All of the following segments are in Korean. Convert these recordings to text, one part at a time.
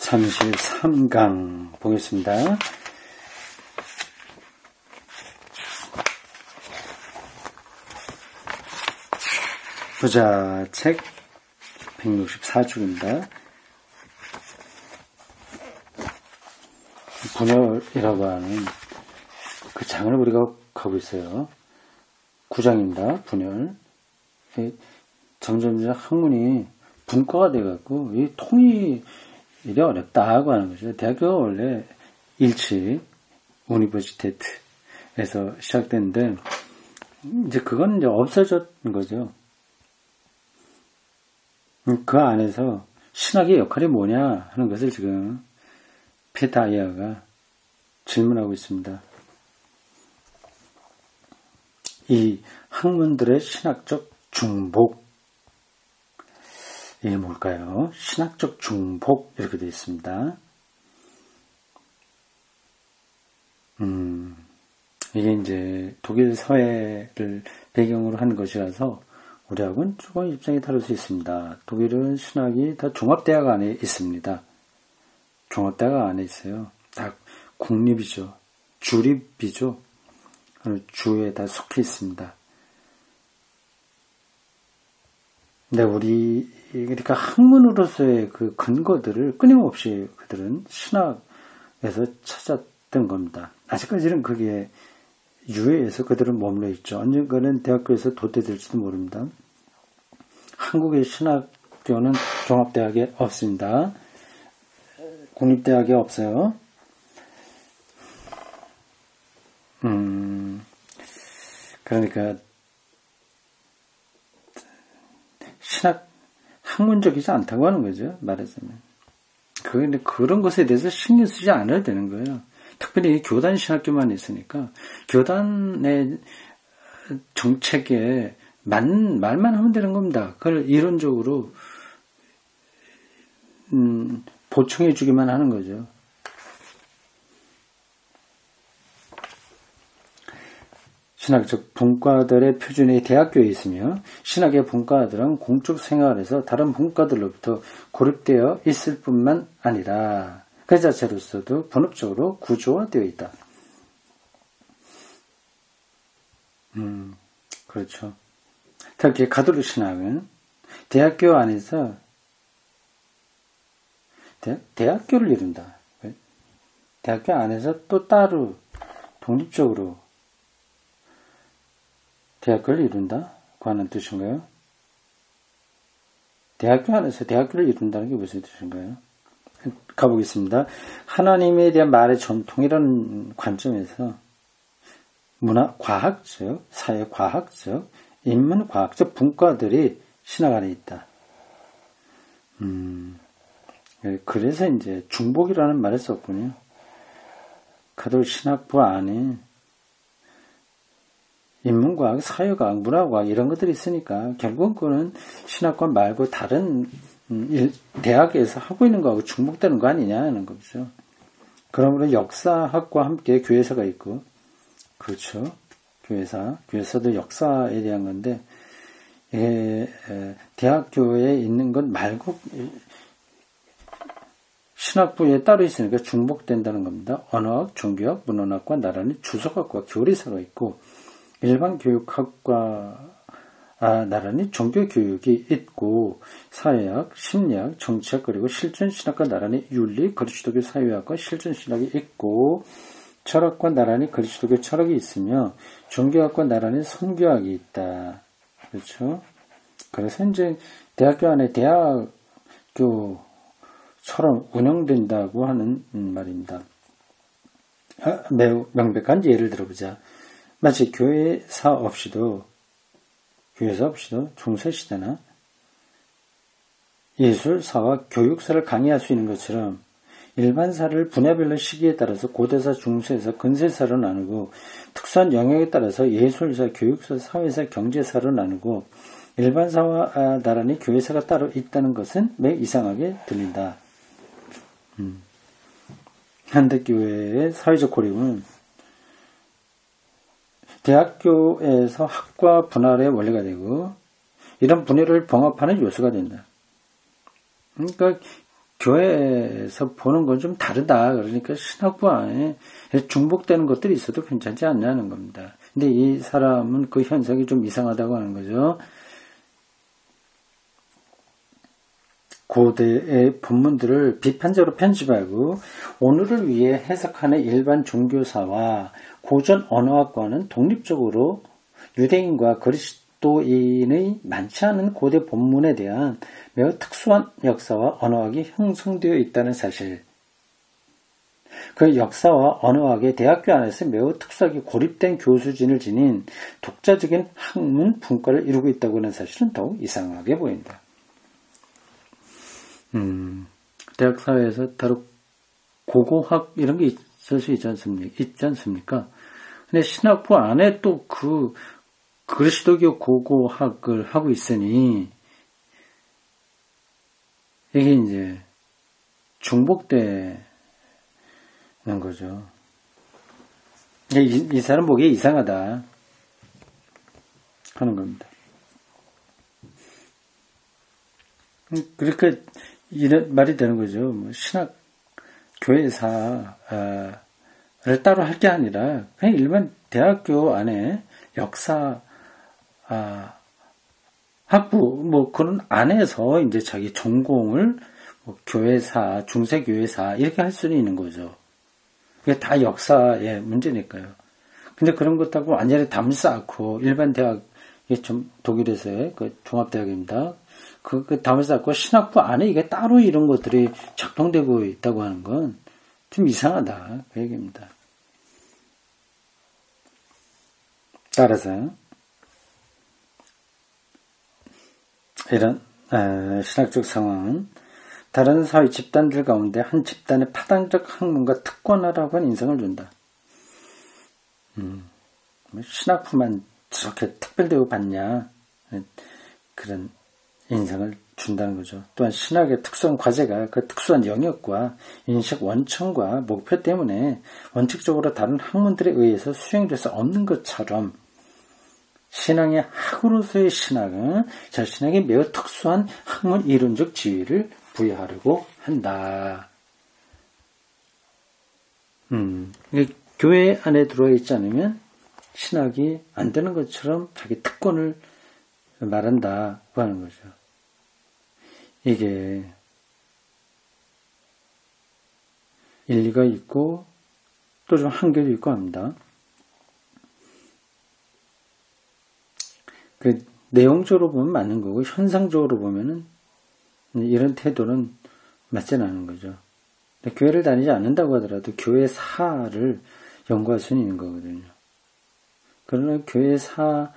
33강 보겠습니다. 보자, 책 164쪽입니다. 분열이라고 하는 그 장을 우리가 가고 있어요. 9장입니다. 분열. 점점 학문이 분과가 돼갖고 이 통일이 어렵다고 하는 거죠. 대학교가 원래 일치 우니버시테트에서 시작됐는데 이제 그건 이제 없어졌는 거죠. 그 안에서 신학의 역할이 뭐냐 하는 것을 지금 페타이아가 질문하고 있습니다. 이 학문들의 신학적 중복, 이게 뭘까요? 신학적 중복 이렇게 되어 있습니다. 이게 이제 독일 서예를 배경으로 한 것이라서 우리하고는 조금 입장이 다를 수 있습니다. 독일은 신학이 다 종합대학 안에 있습니다. 종합대학 안에 있어요. 다 국립이죠. 주립이죠. 주에 다 속해 있습니다. 근데 그러니까 학문으로서의 그 근거들을 끊임없이 그들은 신학에서 찾았던 겁니다. 아직까지는 그게 유해해서 그들은 머물러 있죠. 언젠가는 대학교에서 도태될지도 모릅니다. 한국의 신학교는 종합대학에 없습니다. 국립대학에 없어요. 그러니까 신학 학문적이지 않다고 하는 거죠. 말하자면. 근데 그런 것에 대해서 신경 쓰지 않아도 되는 거예요. 특별히 교단 신학교만 있으니까 교단의 정책에 말만 하면 되는 겁니다. 그걸 이론적으로 보충해 주기만 하는 거죠. 신학적 분과들의 표준이 대학교에 있으며 신학의 분과들은 공적 생활에서 다른 분과들로부터 고립되어 있을 뿐만 아니라 그 자체로서도 분업적으로 구조화되어 있다. 그렇죠. 특히 가톨릭 신학은 대학교 안에서 대학교를 이룬다. 대학교 안에서 또 따로 독립적으로 대학교를 이룬다고 하는 뜻인가요? 대학교 안에서 대학교를 이룬다는 게 무슨 뜻인가요? 가보겠습니다. 하나님에 대한 말의 전통이라는 관점에서 과학적, 사회과학적, 인문과학적 분과들이 신학 안에 있다. 그래서 이제 중복이라는 말을 썼군요. 가톨릭 신학부 안에 인문과학, 사회과학, 문화과학 이런 것들이 있으니까 결국은 그거는 신학과 말고 다른 대학에서 하고 있는 거하고 중복되는 거 아니냐는 거죠. 그러므로 역사학과 함께 교회사가 있고, 그렇죠. 교회사도 역사에 대한 건데, 대학교에 있는 것 말고 신학부에 따로 있으니까 중복된다는 겁니다. 언어학, 종교학, 문헌학과 나란히 주석학과 교리사가 있고, 일반 교육학과 나란히 종교교육이 있고 사회학, 심리학, 정치학 그리고 실존신학과 나란히 윤리, 그리스도교 사회학과 실존신학이 있고 철학과 나란히 그리스도교 철학이 있으며 종교학과 나란히 선교학이 있다. 그렇죠? 그래서 이제 대학교 안에 대학교처럼 운영된다고 하는 말입니다. 매우 명백한 예를 들어보자. 마치 교회사 없이도 중세시대나 예술사와 교육사를 강의할 수 있는 것처럼 일반사를 분야별로 시기에 따라서 고대사, 중세사, 근세사로 나누고 특수한 영역에 따라서 예술사, 교육사, 사회사, 경제사로 나누고 일반사와 나란히 교회사가 따로 있다는 것은 매우 이상하게 들린다. 현대교회의 사회적 고립은 대학교에서 학과 분할의 원리가 되고 이런 분열을 봉합하는 요소가 된다. 그러니까 교회에서 보는 건 좀 다르다. 그러니까 신학부 안에 중복되는 것들이 있어도 괜찮지 않냐는 겁니다. 근데 이 사람은 그 현상이 좀 이상하다고 하는 거죠. 고대의 본문들을 비판적으로 편집하고 오늘을 위해 해석하는 일반 종교사와 고전 언어학과는 독립적으로 유대인과 그리스도인의 많지 않은 고대 본문에 대한 매우 특수한 역사와 언어학이 형성되어 있다는 사실, 그 역사와 언어학의 대학교 안에서 매우 특수하게 고립된 교수진을 지닌 독자적인 학문 분과를 이루고 있다고 하는 사실은 더욱 이상하게 보인다. 대학 사회에서 다루 고고학 이런 게 있을 수 있지 않습니까? 근데 신학부 안에 또 그 그리스도교 고고학을 하고 있으니 이게 이제 중복되는 거죠. 이 사람 보기에 이상하다 하는 겁니다. 그러니까 이런 말이 되는 거죠. 뭐 신학 교회사를 따로 할 게 아니라 그냥 일반 대학교 안에 역사 학부 뭐 그런 안에서 이제 자기 전공을 뭐 교회사, 중세교회사 이렇게 할 수는 있는 거죠. 이게 다 역사의 문제니까요. 근데 그런 것하고 완전히 담을 쌓고 일반 대학, 이게 좀 독일에서의 그 종합대학입니다. 그 담을 쌓고 신학부 안에 이게 따로 이런 것들이 작동되고 있다고 하는 건 좀 이상하다. 그 얘기입니다. 따라서 이런 신학적 상황은 다른 사회 집단들 가운데 한 집단의 파당적 학문과 특권화라고 하는 인상을 준다. 신학부만 저렇게 특별 대우 받냐, 그런 인상을 준다는 거죠. 또한 신학의 특수한 과제가 그 특수한 영역과 인식 원천과 목표 때문에 원칙적으로 다른 학문들에 의해서 수행될 수 없는 것처럼 신앙의 학으로서의 신학은 자신에게 매우 특수한 학문 이론적 지위를 부여하려고 한다. 교회 안에 들어와 있지 않으면 신학이 안 되는 것처럼 자기 특권을 말한다고 하는 거죠. 이게 일리가 있고 또 좀 한계도 있고 합니다. 그 내용적으로 보면 맞는 거고 현상적으로 보면은 이런 태도는 맞지는 않은 거죠. 교회를 다니지 않는다고 하더라도 교회사를 연구할 수는 있는 거거든요. 그러나 교회사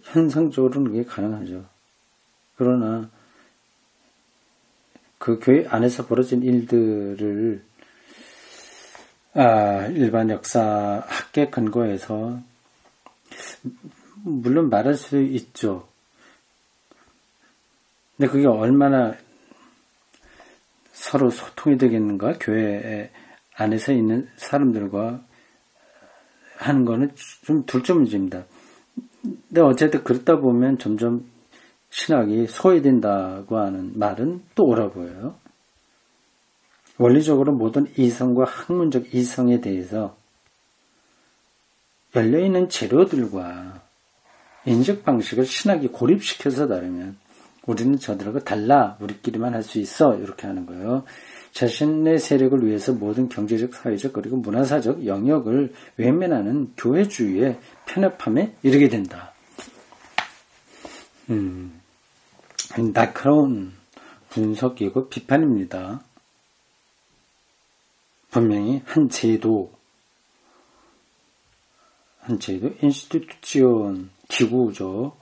현상적으로는 그게 가능하죠. 그러나 그 교회 안에서 벌어진 일들을 일반 역사 학계 근거에서 물론 말할 수 있죠. 근데 그게 얼마나 서로 소통이 되겠는가? 교회 안에서 있는 사람들과 하는 거는 좀 둘째 문제입니다. 근데 어쨌든 그렇다 보면 점점 신학이 소외된다고 하는 말은 또 옳아 보여요. 원리적으로 모든 이성과 학문적 이성에 대해서 열려있는 재료들과 인식 방식을 신학이 고립시켜서 다루면 우리는 저들하고 달라, 우리끼리만 할 수 있어, 이렇게 하는 거예요. 자신의 세력을 위해서 모든 경제적, 사회적, 그리고 문화사적 영역을 외면하는 교회주의의 편협함에 이르게 된다. 날카로운 분석이고 비판입니다. 분명히 한 제도, 인스티튜션, 기구죠.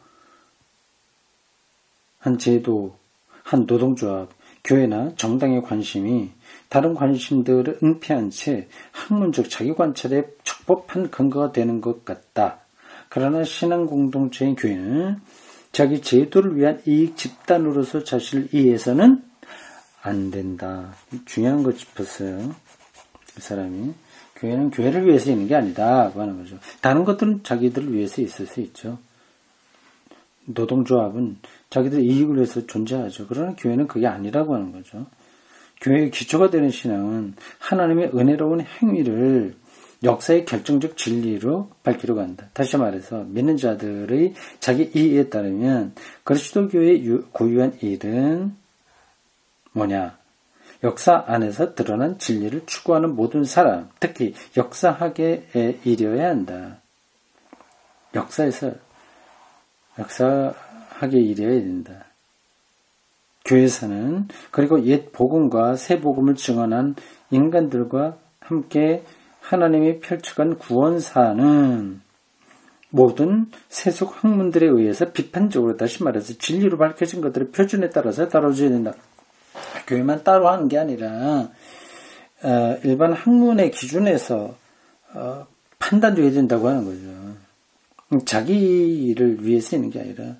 한 제도, 한 노동조합, 교회나 정당의 관심이 다른 관심들을 은폐한 채 학문적 자기관찰에 적법한 근거가 되는 것 같다. 그러나 신앙 공동체인 교회는 자기 제도를 위한 이익 집단으로서 자신을 이해해서는 안 된다. 중요한 거 짚었어요. 그 사람이. 교회는 교회를 위해서 있는 게 아니다. 하는 거죠. 다른 것들은 자기들을 위해서 있을 수 있죠. 노동조합은 자기들 이익을 위해서 존재하죠. 그러나 교회는 그게 아니라고 하는 거죠. 교회의 기초가 되는 신앙은 하나님의 은혜로운 행위를 역사의 결정적 진리로 밝히려고 한다. 다시 말해서 믿는 자들의 자기 이해에 따르면 그리스도교의 고유한 일은 뭐냐? 역사 안에서 드러난 진리를 추구하는 모든 사람, 특히 역사학의 일이어야 한다. 역사학의 일이어야 된다. 교회에서는 그리고 옛 복음과 새 복음을 증언한 인간들과 함께 하나님이 펼쳐간 구원사는 모든 세속 학문들에 의해서 비판적으로, 다시 말해서 진리로 밝혀진 것들의 표준에 따라서 다뤄져야 된다. 교회만 따로 하는 게 아니라 일반 학문의 기준에서 판단돼야 된다고 하는 거죠. 자기를 위해서 있는 게 아니라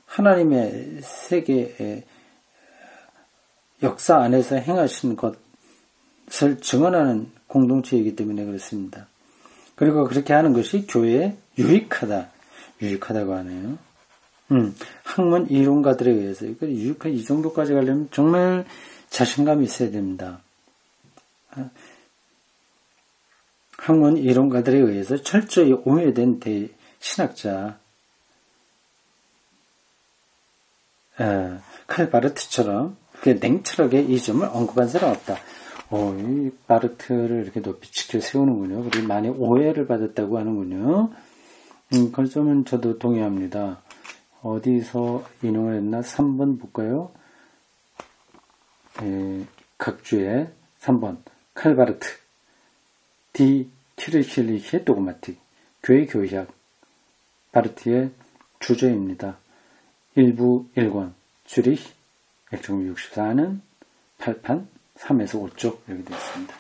하나님의 세계의 역사 안에서 행하신 것을 증언하는 공동체이기 때문에 그렇습니다. 그리고 그렇게 하는 것이 교회에 유익하다고 하네요. 학문 이론가들에 의해서 유익한 이 정도까지 가려면 정말 자신감이 있어야 됩니다. 학문 이론가들에 의해서 철저히 오해된 신학자 칼 바르트처럼 냉철하게 이 점을 언급한 사람 없다. 이 바르트를 이렇게 높이 지켜 세우는군요. 그리고 많이 오해를 받았다고 하는군요. 그 점은 저도 동의합니다. 어디서 인용을 했나? 3번 볼까요? 각주의 3번 칼바르트 디 키르힐리히의 도그마틱 교회 교의학 바르트의 주제입니다. 1부 1권 주리히 1964는 8판 3에서 5쪽 이렇게 되어 있습니다.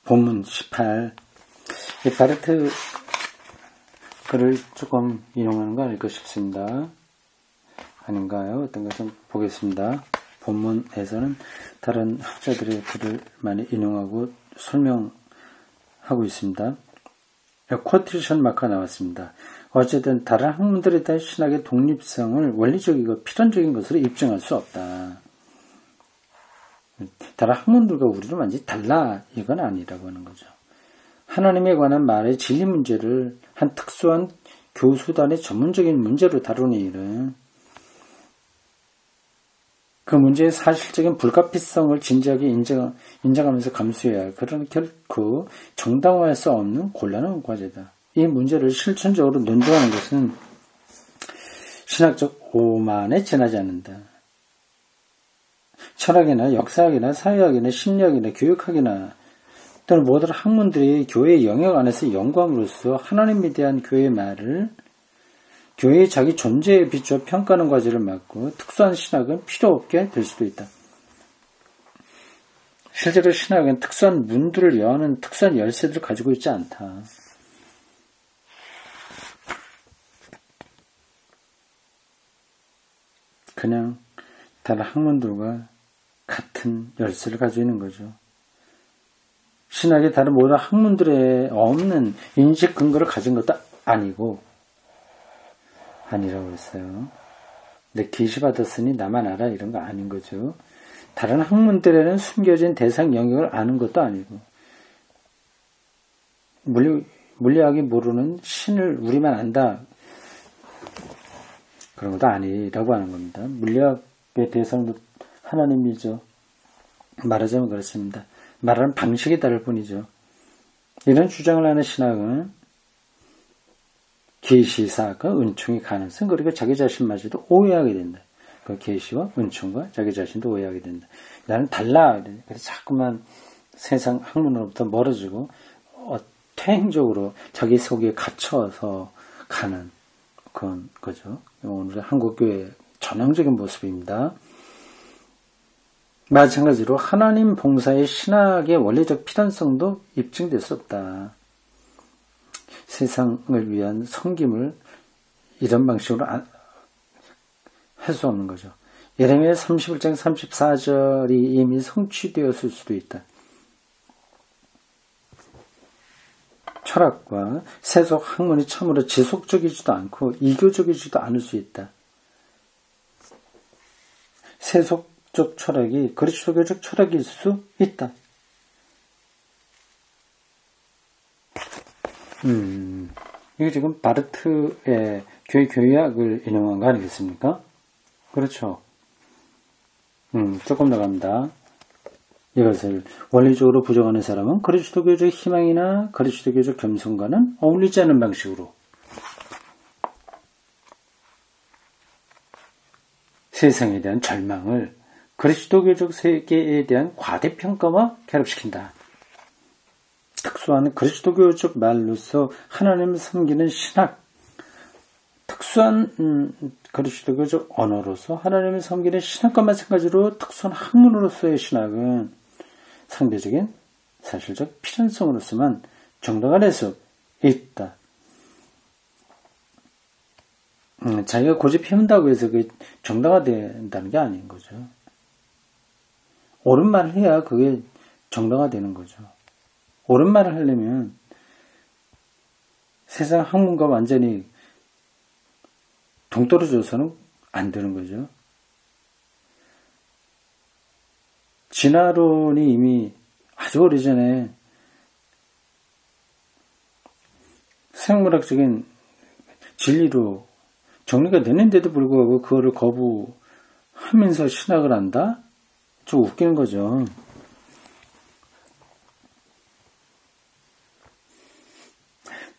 본문 18 바르트 글을 조금 인용하는 거 아닐까 싶습니다. 아닌가요? 어떤가 좀 보겠습니다. 본문에서는 다른 학자들의 글을 많이 인용하고 설명하고 있습니다. 쿼테이션 마크가 나왔습니다. 어쨌든 다른 학문들에 대한 신학의 독립성을 원리적이고 필연적인 것으로 입증할 수 없다. 다른 학문들과 우리는 완전히 달라, 이건 아니라고 하는 거죠. 하나님에 관한 말의 진리 문제를 한 특수한 교수단의 전문적인 문제로 다루는 일은 그 문제의 사실적인 불가피성을 진지하게 인정하면서 감수해야 할, 그러나 결코 정당화할 수 없는 곤란한 과제다. 이 문제를 실천적으로 논증하는 것은 신학적 오만에 지나지 않는다. 철학이나 역사학이나 사회학이나 심리학이나 교육학이나 또는 모든 학문들이 교회의 영역 안에서 연구함으로써 하나님에 대한 교회의 말을 교회의 자기 존재에 비추어 평가하는 과제를 맡고 특수한 신학은 필요 없게 될 수도 있다. 실제로 신학은 특수한 문들을 여는 특수한 열쇠들을 가지고 있지 않다. 그냥 다른 학문들과 같은 열쇠를 가지고 있는 거죠. 신학의 다른 모든 학문들에 없는 인식 근거를 가진 것도 아니라고 했어요. 근데 계시받았으니 나만 알아 이런 거 아닌 거죠. 다른 학문들에는 숨겨진 대상 영역을 아는 것도 아니고 물리학이 모르는 신을 우리만 안다 그런 것도 아니라고 하는 겁니다. 물리학의 대상도 하나님이죠. 말하자면 그렇습니다. 말하는 방식이 다를 뿐이죠. 이런 주장을 하는 신학은 계시사가 은총의 가능성, 그리고 자기 자신마저도 오해하게 된다. 그 계시와 은총과 자기 자신도 오해하게 된다. 나는 달라. 그래서 자꾸만 세상 학문으로부터 멀어지고 퇴행적으로 자기 속에 갇혀서 가는 그런 거죠. 오늘의 한국교회의 전형적인 모습입니다. 마찬가지로 하나님 봉사의 신학의 원리적 필연성도 입증될 수 없다. 세상을 위한 섬김을 이런 방식으로 할 수 없는 거죠. 예레미야 31장 34절이 이미 성취되었을 수도 있다. 철학과 세속 학문이 참으로 지속적이지도 않고 이교적이지도 않을 수 있다. 세속적 철학이 그리스도교적 철학일 수 있다. 이게 지금 바르트의 교회 교약을 인용한 거 아니겠습니까? 그렇죠. 조금 더 갑니다. 이것을 원리적으로 부정하는 사람은 그리스도교적 희망이나 그리스도교적 겸손과는 어울리지 않는 방식으로 세상에 대한 절망을 그리스도교적 세계에 대한 과대평가와 결합시킨다. 특수한 그리스도교적 말로서 하나님을 섬기는 신학, 특수한 그리스도교적 언어로서 하나님을 섬기는 신학과 마찬가지로 특수한 학문으로서의 신학은 상대적인 사실적 필연성으로서만 정당화될 수 있다. 자기가 고집 피운다고 해서 그게 정당화된다는 게 아닌 거죠. 옳은 말을 해야 그게 정당화되는 거죠. 옳은 말을 하려면 세상 학문과 완전히 동떨어져서는 안 되는 거죠. 진화론이 이미 아주 오래전에 생물학적인 진리로 정리가 됐는데도 불구하고 그거를 거부하면서 신학을 한다? 좀 웃기는 거죠.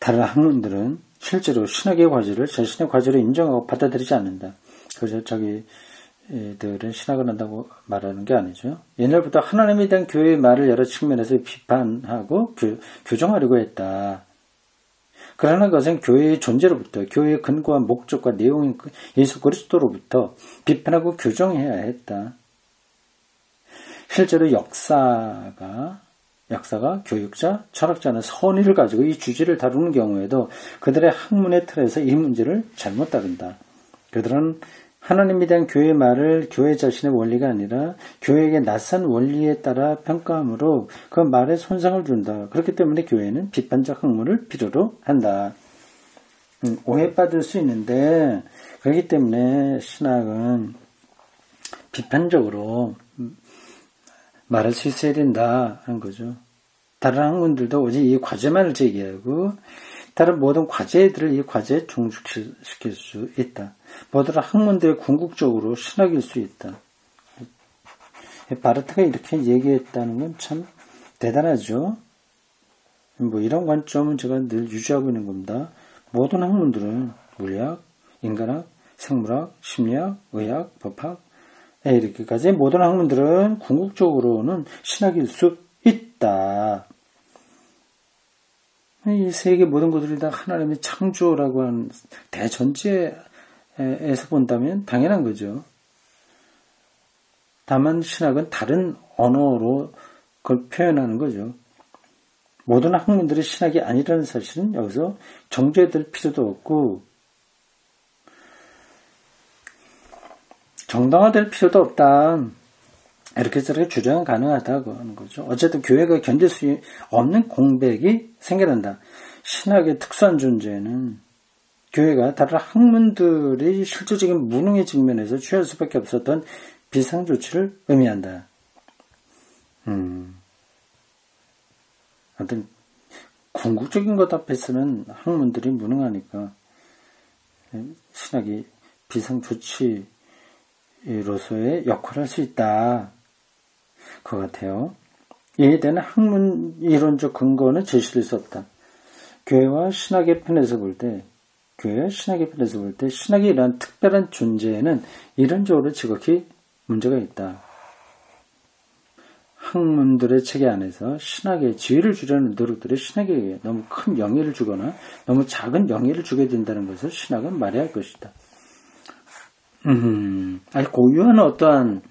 다른 학문들은 실제로 신학의 과제를 자신의 과제로 인정하고 받아들이지 않는다. 그래서 자기들은 신학을 한다고 말하는 게 아니죠. 옛날부터 하나님에 대한 교회의 말을 여러 측면에서 비판하고 교정하려고 했다. 그러나 그것은 교회의 존재로부터, 교회의 근거한 목적과 내용인 예수 그리스도로부터 비판하고 교정해야 했다. 실제로 역사가 교육자, 철학자는 선의를 가지고 이 주제를 다루는 경우에도 그들의 학문의 틀에서 이 문제를 잘못 다룬다. 그들은 하나님에 대한 교회의 말을 교회 자신의 원리가 아니라 교회에게 낯선 원리에 따라 평가하므로 그 말에 손상을 준다. 그렇기 때문에 교회는 비판적 학문을 필요로 한다. 오해받을 수 있는데 그렇기 때문에 신학은 비판적으로 말할 수 있어야 된다 하는 거죠. 다른 학문들도 오직 이 과제만을 제기하고 다른 모든 과제들을 이 과제에 종속시킬 수 있다. 모든 학문들의 궁극적으로 신학일 수 있다. 바르트가 이렇게 얘기했다는 건 참 대단하죠. 이런 관점은 제가 늘 유지하고 있는 겁니다. 모든 학문들은 물리학, 인간학, 생물학, 심리학, 의학, 법학 이렇게까지 모든 학문들은 궁극적으로는 신학일 수 있다. 이 세계 모든 것들이 다 하나님의 창조라고 하는 대전제에서 본다면 당연한 거죠. 다만 신학은 다른 언어로 그걸 표현하는 거죠. 모든 학문들이 신학이 아니라는 사실은 여기서 정죄될 필요도 없고 정당화될 필요도 없다. 이렇게 저렇게 주장은 가능하다고 하는 거죠. 어쨌든 교회가 견딜 수 없는 공백이 생겨난다. 신학의 특수한 존재는 교회가 다른 학문들이 실질적인 무능의 측면에서 취할 수밖에 없었던 비상조치를 의미한다. 하여튼 궁극적인 것 앞에서는 학문들이 무능하니까 신학이 비상조치로서의 역할을 할 수 있다. 것 같아요. 이에 대한 학문 이론적 근거는 제시될 수 없다. 교회와 신학의 편에서 볼 때 신학이 이러한 특별한 존재에는 이론적으로 지극히 문제가 있다. 학문들의 체계 안에서 신학에 지위를 주려는 노력들이 신학에 너무 큰 영예를 주거나 너무 작은 영예를 주게 된다는 것을 신학은 말해야 할 것이다. 아니 고유한 어떠한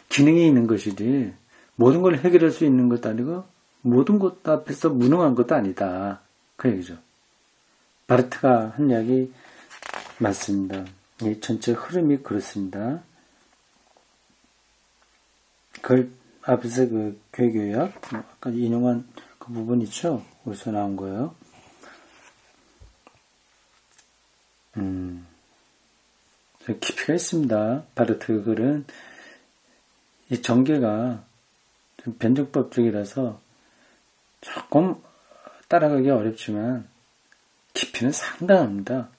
기능이 있는 것이지 모든 걸 해결할 수 있는 것도 아니고 모든 것 앞에서 무능한 것도 아니다. 그 얘기죠. 바르트가 한 이야기 맞습니다. 이 전체 흐름이 그렇습니다. 그걸 앞에서 그 교회교약 아까 인용한 그 그 부분 있죠? 어디서 나온 거예요? 깊이가 있습니다. 바르트 글은 이 전개가 좀 변증법적이라서 조금 따라가기 어렵지만 깊이는 상당합니다.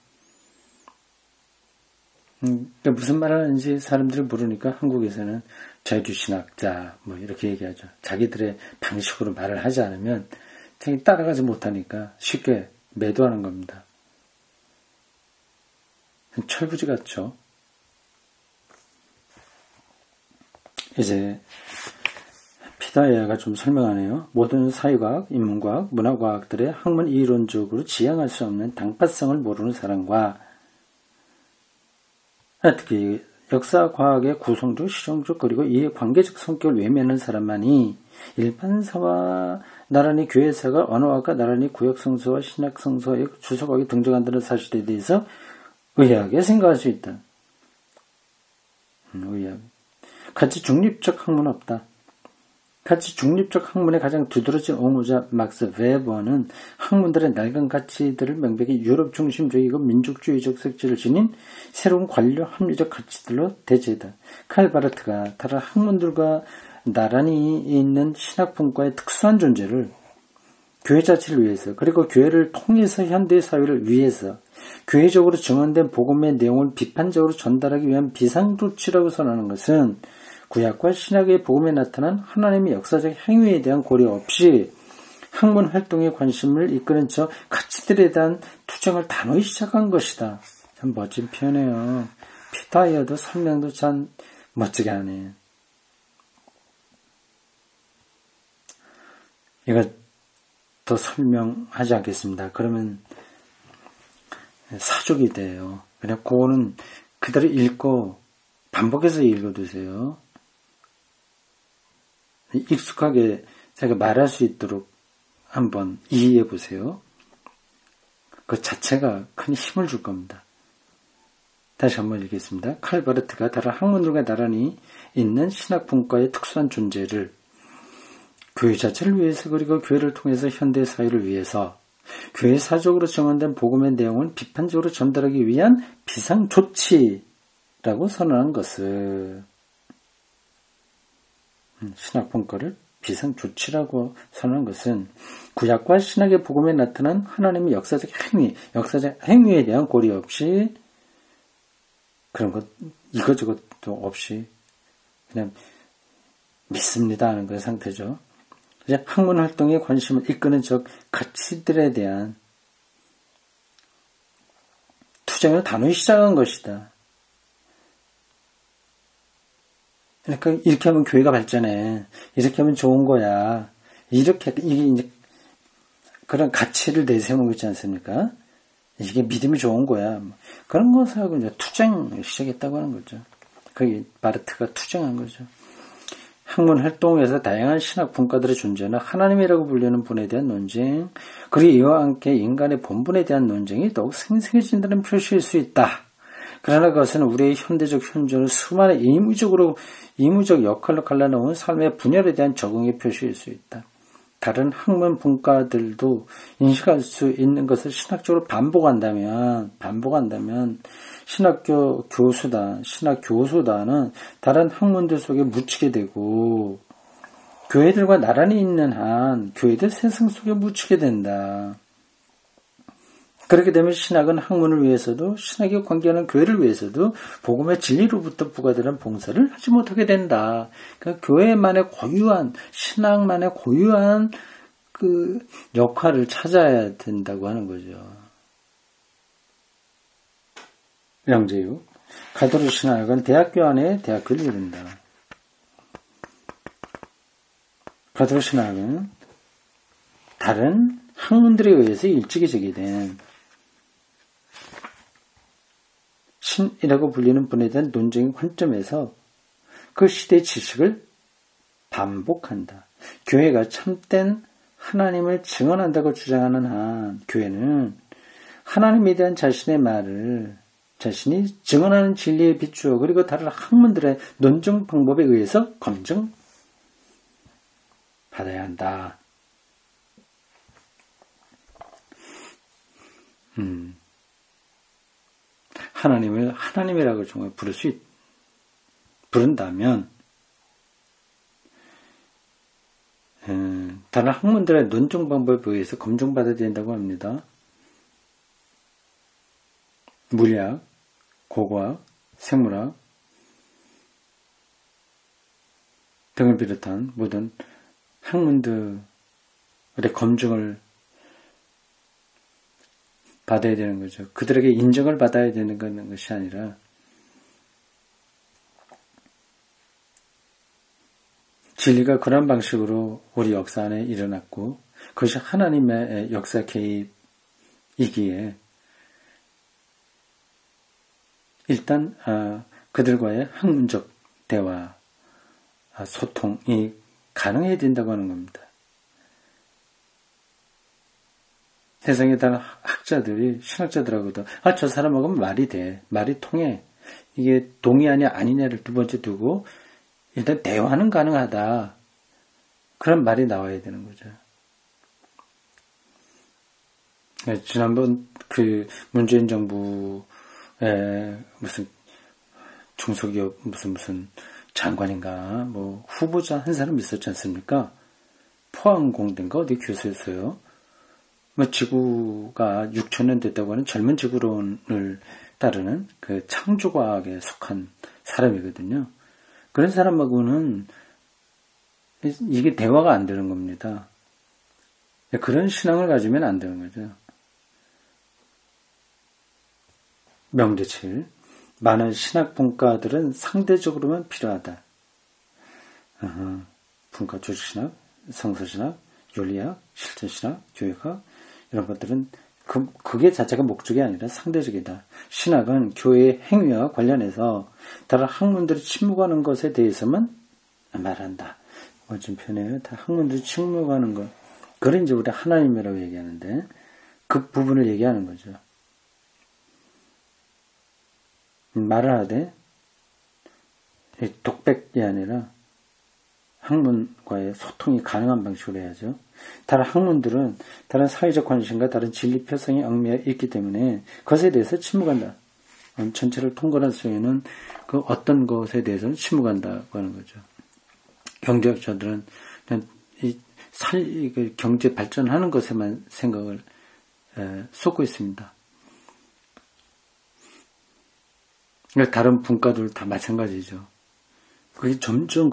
그러니까 무슨 말을 하는지 사람들이 모르니까 한국에서는 자유신학자 뭐 이렇게 얘기하죠. 자기들의 방식으로 말을 하지 않으면 자기 따라가지 못하니까 쉽게 매도하는 겁니다. 철부지 같죠. 이제 피다이아가 좀 설명하네요. 모든 사회과학, 인문과학, 문화과학들의 학문 이론적으로 지향할 수 없는 당파성을 모르는 사람과 특히 역사과학의 구성적, 실용적 그리고 이해관계적 성격을 외면하는 사람만이 일반사와 나란히 교회사가 언어학과 나란히 구역성서와 신학성서의 주석학에 등장한다는 사실에 대해서 의아하게 생각할 수 있다. 의아하게. 가치 중립적 학문은 없다. 가치 중립적 학문의 가장 두드러진 옹호자 막스 베버는 학문들의 낡은 가치들을 명백히 유럽 중심적이고 민족주의적 색채를 지닌 새로운 관료 합리적 가치들로 대체했다. 칼 바르트가 다른 학문들과 나란히 있는 신학분과의 특수한 존재를 교회 자체를 위해서 그리고 교회를 통해서 현대 사회를 위해서 교회적으로 증언된 복음의 내용을 비판적으로 전달하기 위한 비상조치라고 선언하는 것은 구약과 신약의 복음에 나타난 하나님의 역사적 행위에 대한 고려 없이 학문 활동에 관심을 이끄는 저 가치들에 대한 투쟁을 단호히 시작한 것이다. 참 멋진 표현이에요. 피다이아도 설명도 참 멋지게 하네. 이거 더 설명하지 않겠습니다. 그러면 사족이 돼요. 그냥 그거는 그대로 읽고 반복해서 읽어두세요. 익숙하게 제가 말할 수 있도록 한번 이해해 보세요. 그 자체가 큰 힘을 줄 겁니다. 다시 한번 읽겠습니다. 칼 바르트가 다른 학문들과 나란히 있는 신학분과의 특수한 존재를 교회 자체를 위해서 그리고 교회를 통해서 현대 사회를 위해서 교회 사적으로 정언된 복음의 내용을 비판적으로 전달하기 위한 비상조치라고 선언한 것을 신학분과를 비상조치라고 선언한 것은 구약과 신학의 복음에 나타난 하나님의 역사적 행위에 대한 고려 없이 그런 것 이것저것도 없이 그냥 믿습니다 하는 그런 상태죠. 이제 학문 활동에 관심을 이끄는 적 가치들에 대한 투쟁을 단호히 시작한 것이다. 그러니까 이렇게 하면 교회가 발전해. 이렇게 하면 좋은 거야. 이렇게 이게 이제 그런 가치를 내세우는 거 있지 않습니까? 이게 믿음이 좋은 거야. 그런 것하고 이제 투쟁을 시작했다고 하는 거죠. 그게 바르트가 투쟁한 거죠. 학문 활동에서 다양한 신학 분과들의 존재는 하나님이라고 불리는 분에 대한 논쟁, 그리고 이와 함께 인간의 본분에 대한 논쟁이 더욱 생생해진다는 표시일 수 있다. 그러나 그것은 우리의 현대적 현존을 수많은 이무적 역할로 갈라놓은 삶의 분열에 대한 적응의 표시일 수 있다. 다른 학문 분과들도 인식할 수 있는 것을 신학적으로 반복한다면 신학 교수단은 다른 학문들 속에 묻히게 되고 교회들과 나란히 있는 한 교회들 세상 속에 묻히게 된다. 그렇게 되면 신학은 학문을 위해서도 신학에 관계하는 교회를 위해서도 복음의 진리로부터 부과되는 봉사를 하지 못하게 된다. 그러니까 교회만의 고유한 신학만의 고유한 그 역할을 찾아야 된다고 하는 거죠. 양재육 가톨릭 신학은 대학교 안에 대학교를 이룬다. 가톨릭 신학은 다른 학문들에 의해서 일찍이 제기된 신이라고 불리는 분에 대한 논쟁의 관점에서 그 시대의 지식을 반복한다. 교회가 참된 하나님을 증언한다고 주장하는 한 교회는 하나님에 대한 자신의 말을 자신이 증언하는 진리에 비추어 그리고 다른 학문들의 논증 방법에 의해서 검증받아야 한다. 하나님을 하나님이라고 정말 부른다면, 다른 학문들의 논증 방법에 의해서 검증받아야 된다고 합니다. 물리학, 고고학, 생물학 등을 비롯한 모든 학문들의 검증을 받아야 되는 거죠. 그들에게 인정을 받아야 되는 것이 아니라 진리가 그런 방식으로 우리 역사 안에 일어났고 그것이 하나님의 역사 개입이기에 일단 그들과의 학문적 대화, 소통이 가능해야 된다고 하는 겁니다. 세상에 다른 학자들이, 신학자들하고도 저 사람하고는 말이 돼, 말이 통해, 이게 동의하냐 아니냐를 두 번째 두고 일단 대화는 가능하다, 그런 말이 나와야 되는 거죠. 지난번 그 문재인 정부의 무슨 중소기업 무슨 장관인가 뭐 후보자 한 사람 있었지 않습니까? 포항공대인가 어디 교수였어요. 뭐 지구가 6,000년 됐다고 하는 젊은 지구론을 따르는 그 창조과학에 속한 사람이거든요. 그런 사람하고는 이게 대화가 안 되는 겁니다. 그런 신앙을 가지면 안 되는 거죠. 명제칠. 많은 신학 분과들은 상대적으로만 필요하다. 분과 조직신학, 성서신학, 윤리학, 실천신학, 교육학 이런 것들은 그게 자체가 목적이 아니라 상대적이다. 신학은 교회의 행위와 관련해서 다른 학문들이 침묵하는 것에 대해서만 말한다. 좀 편해요. 다 학문들이 침묵하는 것. 그걸 이제 우리 하나님이라고 얘기하는데 그 부분을 얘기하는 거죠. 말을 하되 독백이 아니라 학문과의 소통이 가능한 방식으로 해야죠. 다른 학문들은 다른 사회적 관심과 다른 진리 표성이 얽매여 있기 때문에 그것에 대해서 침묵한다. 전체를 통과할 수에는 그 어떤 것에 대해서는 침묵한다고 하는 거죠. 경제학자들은 그냥 경제 발전하는 것에만 생각을 쏟고 있습니다. 다른 분과들 다 마찬가지죠. 그게 점점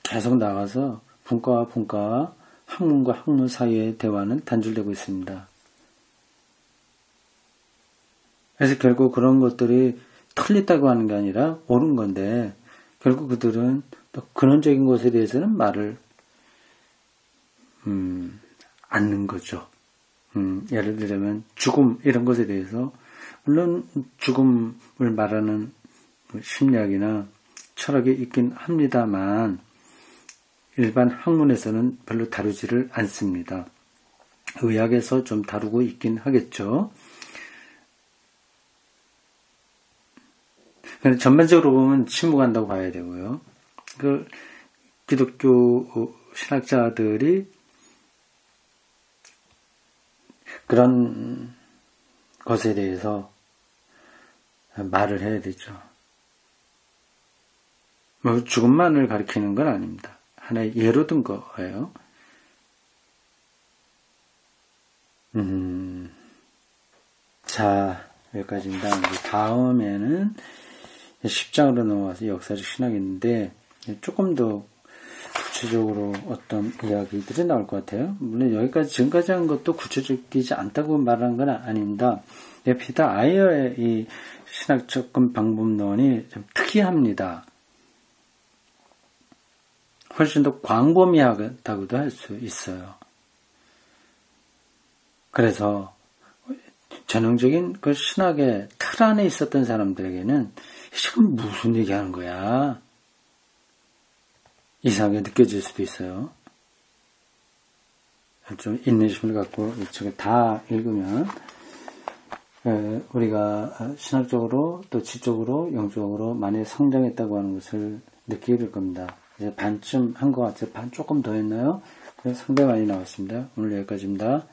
계속 나가서 분과와 분과와 학문과 학문 사이의 대화는 단절되고 있습니다. 그래서 결국 그런 것들이 틀렸다고 하는 게 아니라 옳은 건데 결국 그들은 또 근원적인 것에 대해서는 말을 않는 거죠. 예를 들자면 죽음 이런 것에 대해서 물론 죽음을 말하는 심리학이나 철학이 있긴 합니다만 일반 학문에서는 별로 다루지를 않습니다. 의학에서 좀 다루고 있긴 하겠죠. 전반적으로 보면 침묵한다고 봐야 되고요. 그 기독교 신학자들이 그런 것에 대해서 말을 해야 되죠. 뭐 죽음만을 가리키는 건 아닙니다. 하나의 예로 든 거예요. 자, 여기까지입니다. 다음에는 10장으로 넘어가서 역사적 신학인데 조금 더 구체적으로 어떤 이야기들이 나올 것 같아요. 물론 여기까지 지금까지 한 것도 구체적이지 않다고 말하는 건 아닙니다. 피터 아이어의 이 신학 접근 방법론이 좀 특이합니다. 훨씬 더 광범위하다고도 할 수 있어요. 그래서 전형적인 그 신학의 틀 안에 있었던 사람들에게는 지금 무슨 얘기하는 거야? 이상하게 느껴질 수도 있어요. 좀 인내심을 갖고 이쪽을 다 읽으면 우리가 신학적으로 또 지적으로 영적으로 많이 성장했다고 하는 것을 느끼게 될 겁니다. 이제 반쯤 한 것 같아요. 반 조금 더 했나요? 상당히 많이 나왔습니다. 오늘 여기까지입니다.